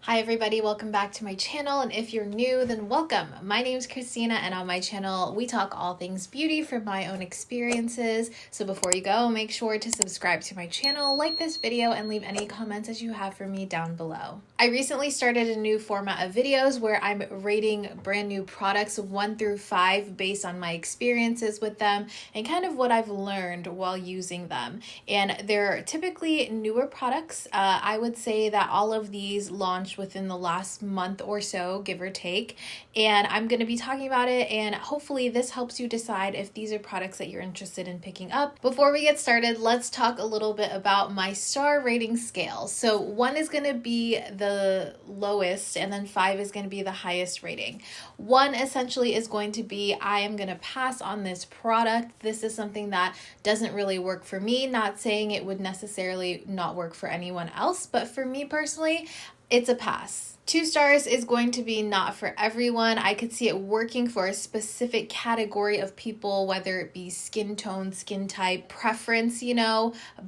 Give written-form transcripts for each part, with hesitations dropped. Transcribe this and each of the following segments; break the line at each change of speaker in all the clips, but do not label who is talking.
Hi everybody, welcome back to my channel, and if you're new, then welcome. My name is Christina, and on my channel, we talk all things beauty from my own experiences. So before you go, make sure to subscribe to my channel, like this video, and leave any comments that you have for me down below. I recently started a new format of videos where I'm rating brand new products 1 through 5 based on my experiences with them and kind of what I've learned while using them. And they're typically newer products. I would say that all of these launched within the last month or so, give or take, and I'm going to be talking about it, and hopefully this helps you decide if these are products that you're interested in picking up. Before we get started, let's talk a little bit about my star rating scale. So 1 is going to be the lowest, and then 5 is going to be the highest rating. 1 essentially is going to be, I am going to pass on this product. This is something that doesn't really work for me, not saying it would necessarily not work for anyone else, but for me personally, it's a pass. 2 stars is going to be not for everyone. I could see it working for a specific category of people, whether it be skin tone, skin type, preference,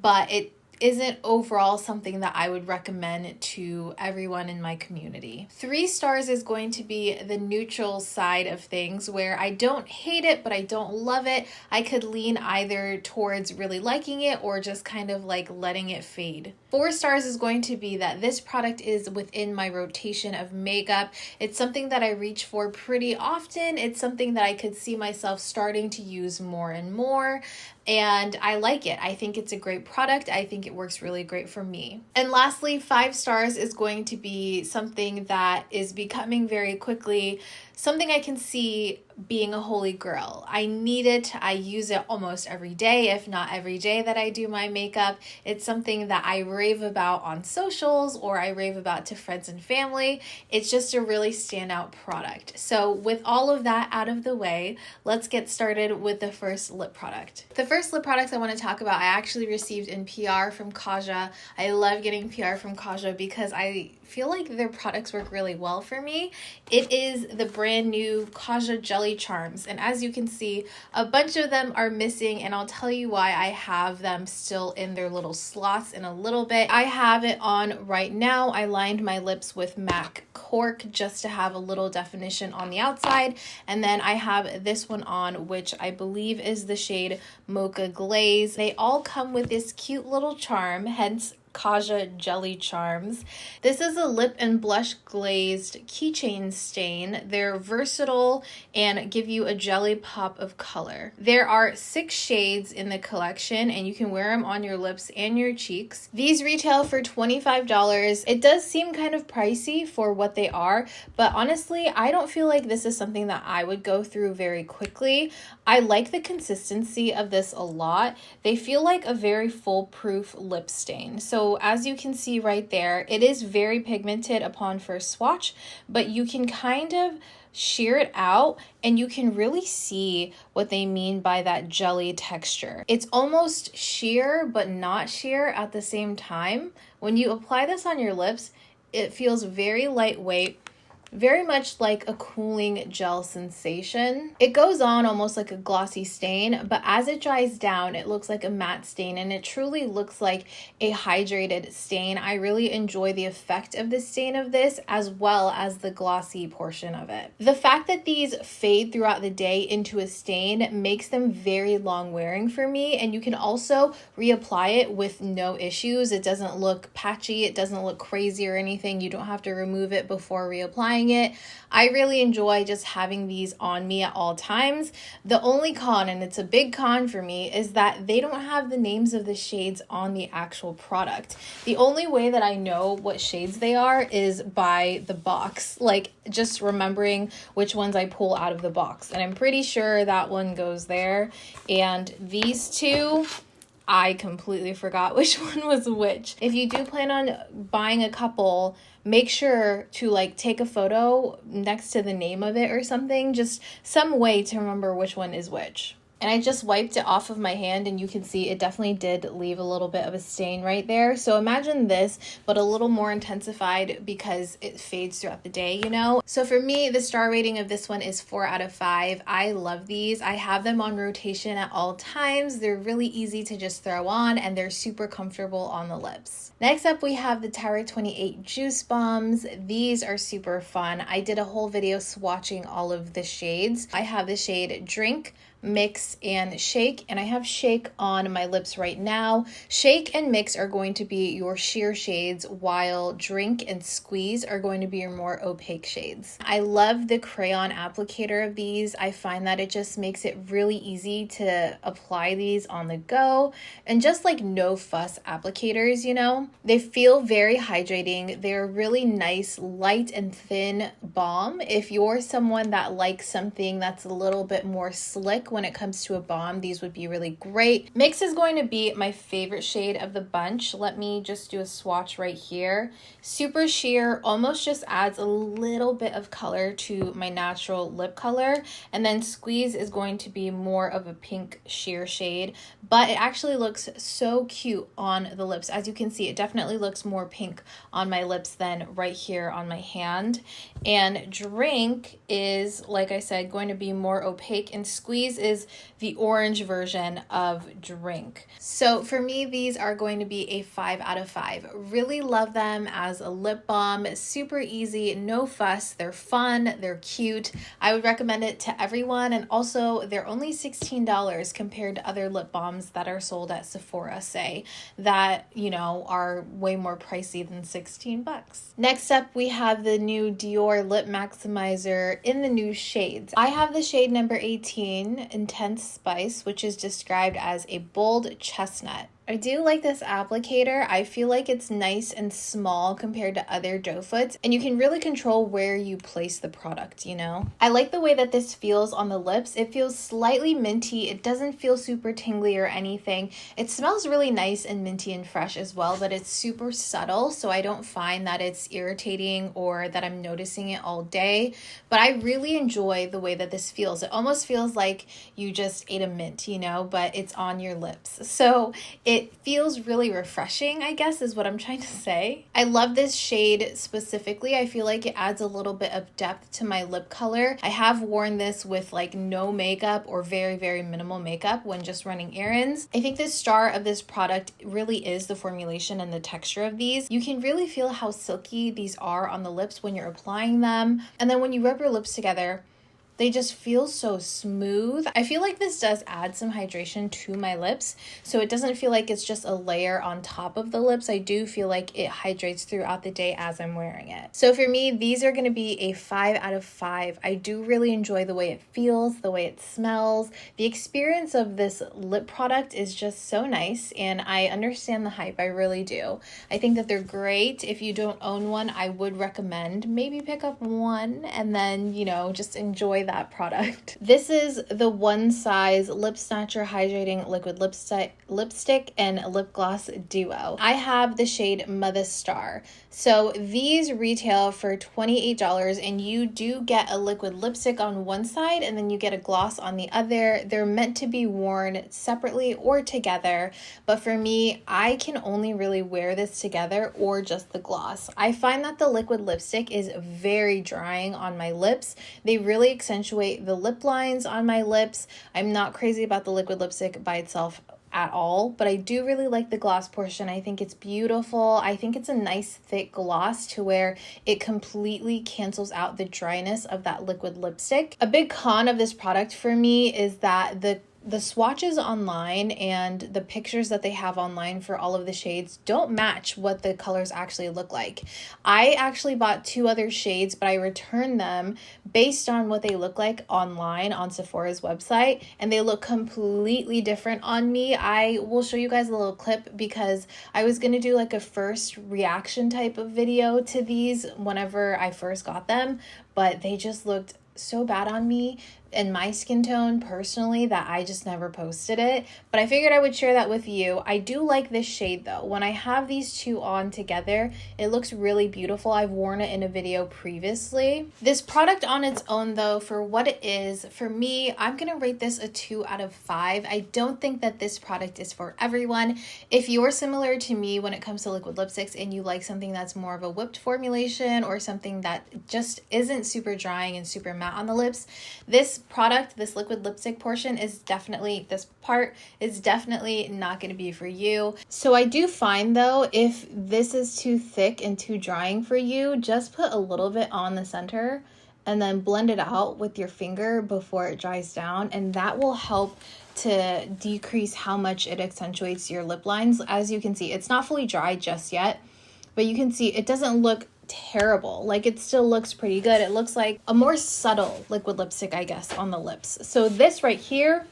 but it isn't overall something that I would recommend to everyone in my community. 3 stars is going to be the neutral side of things, where I don't hate it, but I don't love it. I could lean either towards really liking it or just kind of like letting it fade. 4 stars is going to be that this product is within my rotation of makeup. It's something that I reach for pretty often. It's something that I could see myself starting to use more and more, and I like it. I think it's a great product. I think it works really great for me. And lastly, 5 stars is going to be something that is becoming very quickly something I can see being a holy grail. I need it. I use it almost every day, if not every day that I do my makeup. It's something that I rave about on socials, or I rave about to friends and family. It's just a really standout product. So with all of that out of the way, let's get started with the first lip product. The first lip product I want to talk about, I actually received in PR from KAJA. I love getting PR from KAJA because I feel like their products work really well for me. It is the brand new KAJA Jelly Charms, and as you can see, a bunch of them are missing, and I'll tell you why I have them still in their little slots in a little bit. I have it on right now. I lined my lips with MAC Cork just to have a little definition on the outside, and then I have this one on, which I believe is the shade Mocha Glaze. They all come with this cute little charm, hence KAJA Jelly Charms. This is a lip and blush glazed keychain stain. They're versatile and give you a jelly pop of color. There are 6 shades in the collection, and you can wear them on your lips and your cheeks. These retail for $25. It does seem kind of pricey for what they are, but honestly, I don't feel like this is something that I would go through very quickly. I like the consistency of this a lot. They feel like a very foolproof lip stain. So as you can see right there, it is very pigmented upon first swatch, but you can kind of sheer it out and you can really see what they mean by that jelly texture. It's almost sheer but not sheer at the same time. When you apply this on your lips, it feels very lightweight, very much like a cooling gel sensation. It goes on almost like a glossy stain, but as it dries down, it looks like a matte stain, and it truly looks like a hydrated stain. I really enjoy the effect of the stain of this, as well as the glossy portion of it. The fact that these fade throughout the day into a stain makes them very long wearing for me, and you can also reapply it with no issues. It doesn't look patchy, it doesn't look crazy or anything. You don't have to remove it before reapplying it. I really enjoy just having these on me at all times. The only con, and it's a big con for me, is that they don't have the names of the shades on the actual product. The only way that I know what shades they are is by the box, like just remembering which ones I pull out of the box. And I'm pretty sure that one goes there. And these two, I completely forgot which one was which. If you do plan on buying a couple, make sure to like take a photo next to the name of it or something, just some way to remember which one is which. And I just wiped it off of my hand, and you can see it definitely did leave a little bit of a stain right there. So imagine this, but a little more intensified because it fades throughout the day, you know? So for me, the star rating of this one is 4 out of 5. I love these. I have them on rotation at all times. They're really easy to just throw on, and they're super comfortable on the lips. Next up, we have the Tower 28 Juice Bombs. These are super fun. I did a whole video swatching all of the shades. I have the shade Drink, Mix, and Shake, and I have Shake on my lips right now. Shake and Mix are going to be your sheer shades, while Drink and Squeeze are going to be your more opaque shades. I love the crayon applicator of these. I find that it just makes it really easy to apply these on the go, and just like no fuss applicators, you know? They feel very hydrating. They're really nice, light and thin balm. If you're someone that likes something that's a little bit more slick when it comes to a balm, these would be really great. Mix is going to be my favorite shade of the bunch. Let me just do a swatch right here. Super sheer, almost just adds a little bit of color to my natural lip color. And then Squeeze is going to be more of a pink sheer shade, but it actually looks so cute on the lips. As you can see, it definitely looks more pink on my lips than right here on my hand. And Drink is, like I said, going to be more opaque, and Squeeze is the orange version of Drink. So for me, these are going to be a 5 out of 5. Really love them as a lip balm. Super easy, no fuss. They're fun, they're cute. I would recommend it to everyone, and also they're only $16 compared to other lip balms that are sold at Sephora, say, that, you know, are way more pricey than 16 bucks. Next up, we have the new Dior Lip Maximizer in the new shades. I have the shade number 18, Intense Spice, which is described as a bold chestnut. I do like this applicator. I feel like it's nice and small compared to other doe foots, and you can really control where you place the product, you know? I like the way that this feels on the lips. It feels slightly minty. It doesn't feel super tingly or anything. It smells really nice and minty and fresh as well, but it's super subtle, so I don't find that it's irritating or that I'm noticing it all day. But I really enjoy the way that this feels. It almost feels like you just ate a mint, you know, but it's on your lips. So it feels really refreshing, I guess is what I'm trying to say. I love this shade specifically. I feel like it adds a little bit of depth to my lip color. I have worn this with like no makeup or very, very minimal makeup when just running errands. I think the star of this product really is the formulation and the texture of these. You can really feel how silky these are on the lips when you're applying them. And then when you rub your lips together, they just feel so smooth. I feel like this does add some hydration to my lips, so it doesn't feel like it's just a layer on top of the lips. I do feel like it hydrates throughout the day as I'm wearing it. So for me, these are gonna be a 5 out of 5. I do really enjoy the way it feels, the way it smells. The experience of this lip product is just so nice, and I understand the hype, I really do. I think that they're great. If you don't own one, I would recommend maybe pick up one and then, you know, just enjoy that product. This is the ONESIZE Lip Snatcher Hydrating Liquid Lipstick and Lip Gloss Duo. I have the shade Mother Star. So these retail for $28, and you do get a liquid lipstick on one side and then you get a gloss on the other. They're meant to be worn separately or together, but for me, I can only really wear this together or just the gloss. I find that the liquid lipstick is very drying on my lips. They really accentuate the lip lines on my lips. I'm not crazy about the liquid lipstick by itself at all, but I do really like the gloss portion. I think it's beautiful. I think it's a nice thick gloss to where it completely cancels out the dryness of that liquid lipstick. A big con of this product for me is that the swatches online and the pictures that they have online for all of the shades don't match what the colors actually look like. I actually bought 2 other shades, but I returned them based on what they look like online on Sephora's website, and they look completely different on me. I will show you guys a little clip because I was going to do like a first reaction type of video to these whenever I first got them, but they just looked so bad on me in my skin tone personally that I just never posted it, but I figured I would share that with you. I do like this shade though. When I have these two on together, it looks really beautiful. I've worn it in a video previously. This product on its own though, for what it is, for me, I'm gonna rate this a 2 out of 5. I don't think that this product is for everyone. If you're similar to me when it comes to liquid lipsticks and you like something that's more of a whipped formulation or something that just isn't super drying and super matte on the lips, this product, this liquid lipstick portion is definitely, this part is definitely not going to be for you. So I do find though, if this is too thick and too drying for you, just put a little bit on the center and then blend it out with your finger before it dries down, and that will help to decrease how much it accentuates your lip lines. As you can see, it's not fully dry just yet, but you can see it doesn't look terrible. Like, it still looks pretty good. It looks like a more subtle liquid lipstick, I guess, on the lips. So this right here,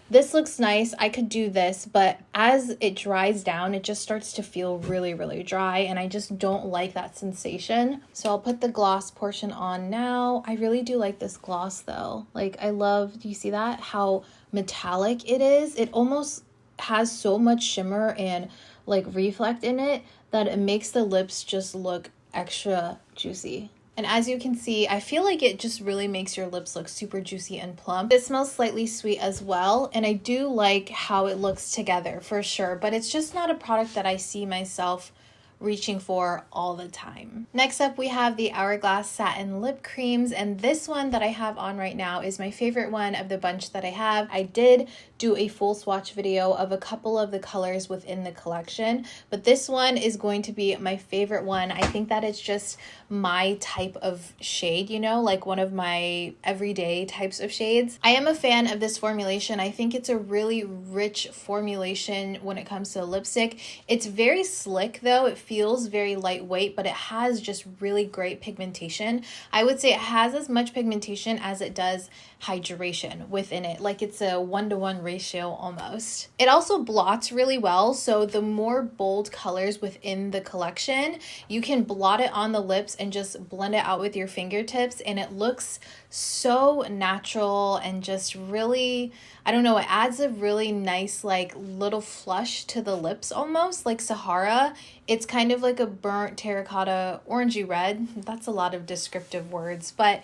this looks nice. I could do this, but as it dries down, it just starts to feel really, really dry, and I just don't like that sensation. So I'll put the gloss portion on now. I really do like this gloss though. Like, I love, do you see that? How metallic it is. It almost has so much shimmer and like reflect in it that it makes the lips just look extra juicy. And as you can see, I feel like it just really makes your lips look super juicy and plump. It smells slightly sweet as well, and I do like how it looks together for sure, but it's just not a product that I see myself reaching for all the time. Next up, we have the Hourglass Satin Lip Creams, and this one that I have on right now is my favorite one of the bunch that I have. I did do a full swatch video of a couple of the colors within the collection, but this one is going to be my favorite one. I think that it's just my type of shade, you know, like one of my everyday types of shades. I am a fan of this formulation. I think it's a really rich formulation when it comes to lipstick. It's very slick though. It feels very lightweight, but it has just really great pigmentation. I would say it has as much pigmentation as it does hydration within it. Like, it's a 1-to-1 ratio almost. It also blots really well, so the more bold colors within the collection, you can blot it on the lips and just blend it out with your fingertips, and it looks so natural and just really, I don't know, it adds a really nice like little flush to the lips, almost like Sahara. It's kind of like a burnt terracotta orangey red. That's a lot of descriptive words, but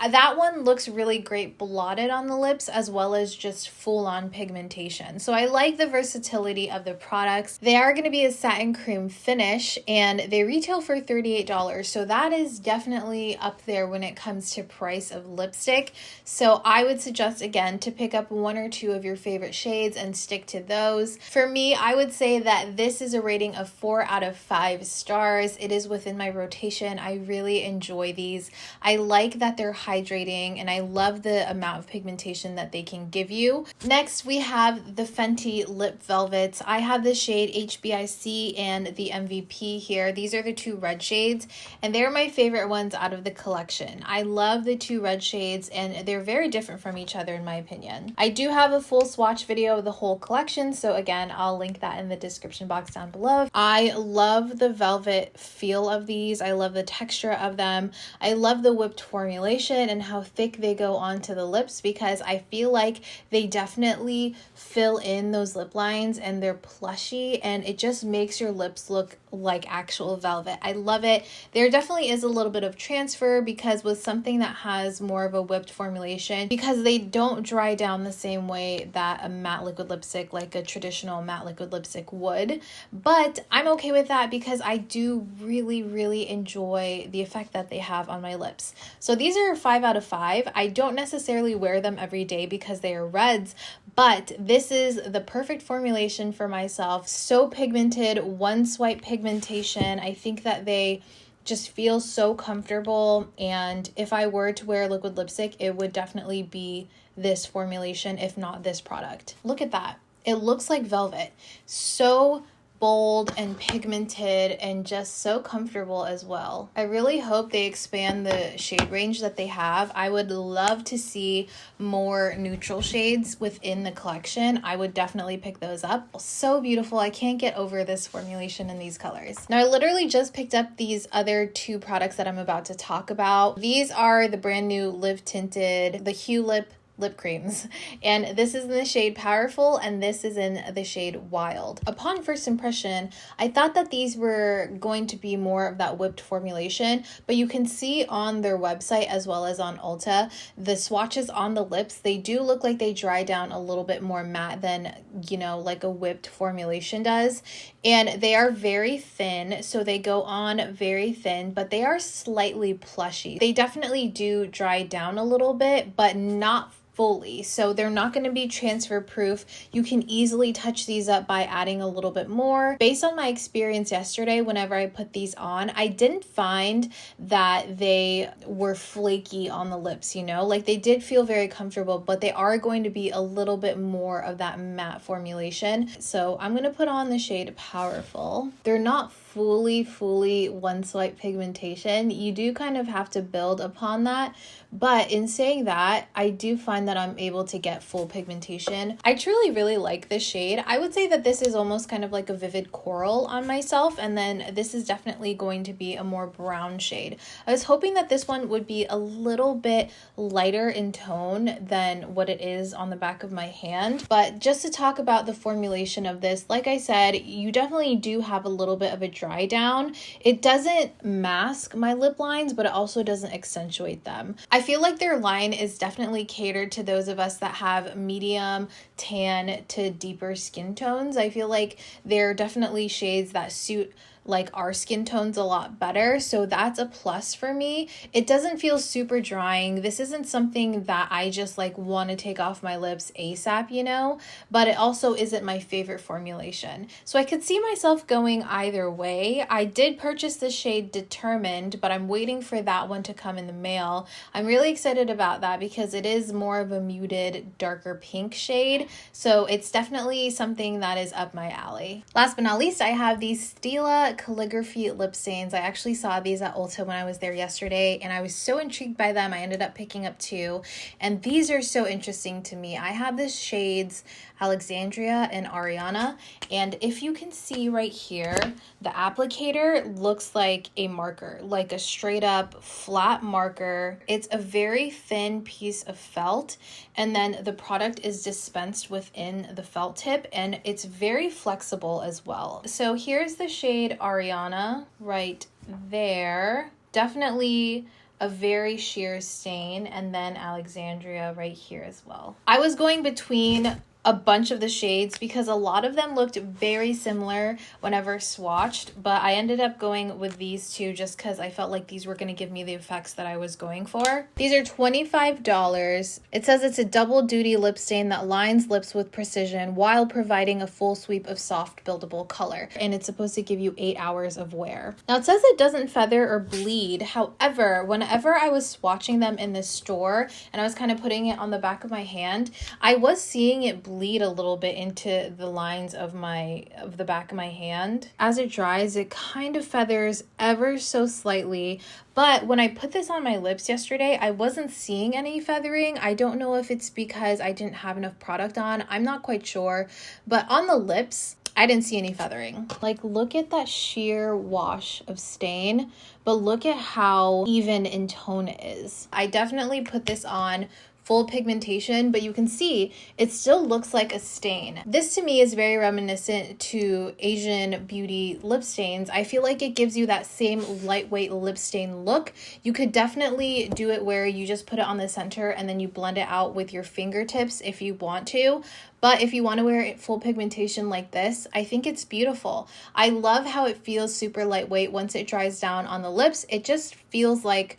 that one looks really great blotted on the lips as well as just full-on pigmentation. So I like the versatility of the products. They are going to be a satin cream finish, and they retail for $38. So that is definitely up there when it comes to price of lipstick. So I would suggest, again, to pick up 1 or 2 of your favorite shades and stick to those. For me, I would say that this is a rating of 4 out of 5 stars. It is within my rotation. I really enjoy these. I like that they're hydrating, and I love the amount of pigmentation that they can give you. Next, we have the Fenty Lip Velvets. I have the shade HBIC and the MVP here. These are the 2 red shades, and they're my favorite ones out of the collection. I love the 2 red shades, and they're very different from each other in my opinion. I do have a full swatch video of the whole collection, so again, I'll link that in the description box down below. I love the velvet feel of these. I love the texture of them. I love the whipped formulation and how thick they go onto the lips, because I feel like they definitely fill in those lip lines and they're plushy, and it just makes your lips look like actual velvet. I love it. There definitely is a little bit of transfer, because with something that has more of a whipped formulation, because they don't dry down the same way that a matte liquid lipstick, like a traditional matte liquid lipstick would, but I'm okay with that because I do really enjoy the effect that they have on my lips. So these are 5 out of 5. I don't necessarily wear them every day because they are reds, but this is the perfect formulation for myself. So pigmented, one swipe pigmentation. I think that they just feel so comfortable, and if I were to wear liquid lipstick, it would definitely be this formulation, if not this product. Look at that. It looks like velvet. So bold and pigmented and just so comfortable as well. I really hope they expand the shade range that they have. I would love to see more neutral shades within the collection. I would definitely pick those up. So beautiful. I can't get over this formulation in these colors. Now, I literally just picked up these other 2 products that I'm about to talk about. These are the brand new Live Tinted, the HUELIP lip creams, and this is in the shade Powerful and this is in the shade Wild. Upon first impression, I thought that these were going to be more of that whipped formulation, but you can see on their website as well as on Ulta, the swatches on the lips, they do look like they dry down a little bit more matte than, you know, like a whipped formulation does. And they are very thin, so they go on very thin, but they are slightly plushy. They definitely do dry down a little bit, but not fully, so they're not going to be transfer proof. You can easily touch these up by adding a little bit more. Based on my experience yesterday, whenever I put these on, I didn't find that they were flaky on the lips, you know, like they did feel very comfortable, but they are going to be a little bit more of that matte formulation. So I'm going to put on the shade Powerful. They're not fully one swipe pigmentation. You do kind of have to build upon that, but in saying that, I do find that I'm able to get full pigmentation. I truly really like this shade. I would say that this is almost kind of like a vivid coral on myself, and then this is definitely going to be a more brown shade. I was hoping that this one would be a little bit lighter in tone than what it is on the back of my hand, but just to talk about the formulation of this, like I said, you definitely do have a little bit of a dry down. It doesn't mask my lip lines, but it also doesn't accentuate them. I feel like their line is definitely catered to those of us that have medium, tan to deeper skin tones. I feel like they're definitely shades that suit like our skin tones a lot better, so that's a plus for me. It doesn't feel super drying. This isn't something that I just like want to take off my lips ASAP, you know, but it also isn't my favorite formulation, so I could see myself going either way. I did purchase the shade Determined, but I'm waiting for that one to come in the mail. I'm really excited about that because it is more of a muted, darker pink shade, so it's definitely something that is up my alley. Last but not least, I have these Stila Calligraphy lip stains. I actually saw these at Ulta when I was there yesterday, and I was so intrigued by them. I ended up picking up two, and these are so interesting to me. I have the shades Alexandria and Ariana, and if you can see right here, the applicator looks like a marker, like a straight up flat marker. It's a very thin piece of felt, and then the product is dispensed within the felt tip, and it's very flexible as well. So here's the shade Ariana right there. Definitely a very sheer stain, and then Alexandria right here as well. I was going between a bunch of the shades because a lot of them looked very similar whenever swatched, but I ended up going with these two just because I felt like these were going to give me the effects that I was going for. These are $25. It says it's a double duty lip stain that lines lips with precision while providing a full sweep of soft buildable color, and it's supposed to give you 8 hours of wear. Now it says it doesn't feather or bleed. However, whenever I was swatching them in the store and I was kind of putting it on the back of my hand, I was seeing it bleed a little bit into the lines of the back of my hand. As it dries, it kind of feathers ever so slightly, but when I put this on my lips yesterday, I wasn't seeing any feathering. I don't know if it's because I didn't have enough product on. I'm not quite sure, but on the lips, I didn't see any feathering. Like, look at that sheer wash of stain, but look at how even in tone it is. I definitely put this on full pigmentation, but you can see it still looks like a stain. This to me is very reminiscent to Asian beauty lip stains. I feel like it gives you that same lightweight lip stain look. You could definitely do it where you just put it on the center and then you blend it out with your fingertips if you want to. But if you want to wear it full pigmentation like this, I think it's beautiful. I love how it feels super lightweight once it dries down on the lips. It just feels like,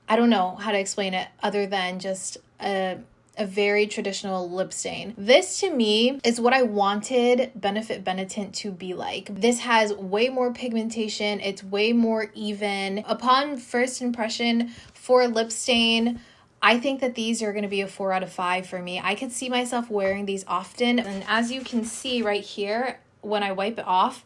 I don't know how to explain it other than just a very traditional lip stain. This to me is what I wanted Benefit Benetint to be like. This has way more pigmentation. It's way more even. Upon first impression for lip stain, I think that these are going to be a 4 out of 5 for me. I could see myself wearing these often. And as you can see right here, when I wipe it off,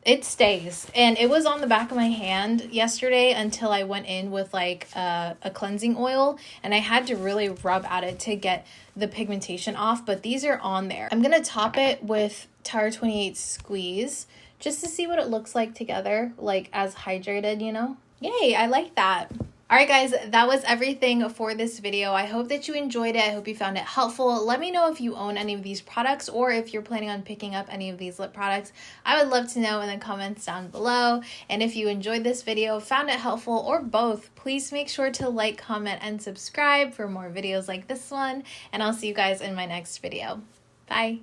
it stays. And it was on the back of my hand yesterday until I went in with like a cleansing oil, and I had to really rub at it to get the pigmentation off, but these are on there. I'm gonna top it with Tower 28 Squeeze just to see what it looks like together, like as hydrated, you know? Yay, I like that. Alright guys, that was everything for this video. I hope that you enjoyed it. I hope you found it helpful. Let me know if you own any of these products or if you're planning on picking up any of these lip products. I would love to know in the comments down below. And if you enjoyed this video, found it helpful, or both, please make sure to like, comment, and subscribe for more videos like this one. And I'll see you guys in my next video. Bye!